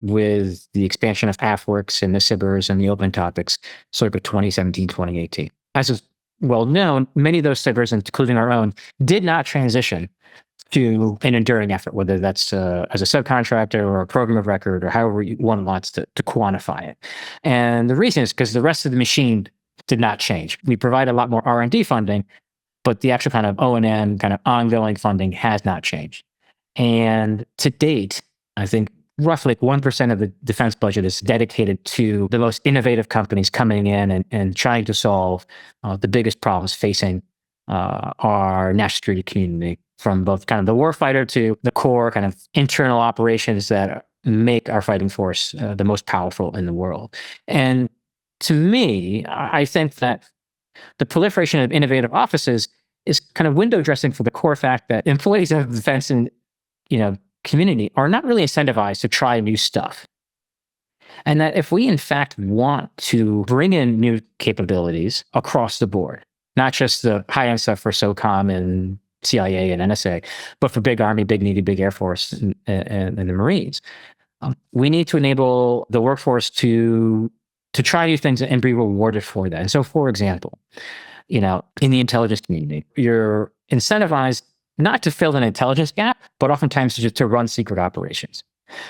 with the expansion of AFWERX and the SIBRs and the open topics, sort of 2017, 2018. As is well known, many of those SIBRs, including our own, did not transition to an enduring effort, whether that's as a subcontractor or a program of record or however one wants to quantify it. And the reason is because the rest of the machine did not change. We provide a lot more R&D funding, but the actual kind of O&M, kind of ongoing funding has not changed. And to date, I think roughly 1% of the defense budget is dedicated to the most innovative companies coming in and trying to solve the biggest problems facing our national security community, from both kind of the warfighter to the core kind of internal operations that make our fighting force the most powerful in the world. And to me, I think that the proliferation of innovative offices is kind of window dressing for the core fact that employees of the defense and community are not really incentivized to try new stuff. And that if we in fact want to bring in new capabilities across the board, not just the high-end stuff for SOCOM and CIA and NSA, but for big Army, big Navy, big Air Force, and the Marines, we need to enable the workforce to try new things and be rewarded for that. And so, for example, in the intelligence community, you're incentivized not to fill an intelligence gap, but oftentimes just to run secret operations.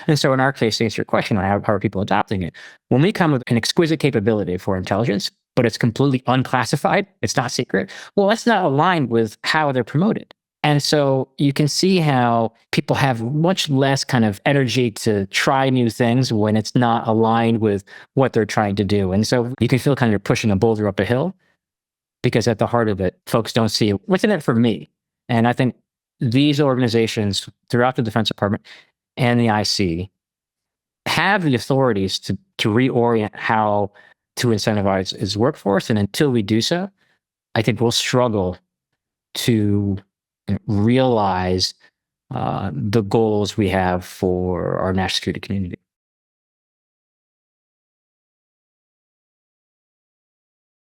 And so in our case, to answer your question on how are people adopting it, when we come with an exquisite capability for intelligence, but it's completely unclassified, it's not secret, well, that's not aligned with how they're promoted. And so you can see how people have much less kind of energy to try new things when it's not aligned with what they're trying to do. And so you can feel kind of pushing a boulder up a hill, because at the heart of it, folks don't see what's in it for me. And I think these organizations throughout the Defense Department and the IC have the authorities to reorient how to incentivize its workforce. And until we do so, I think we'll struggle to realize the goals we have for our national security community.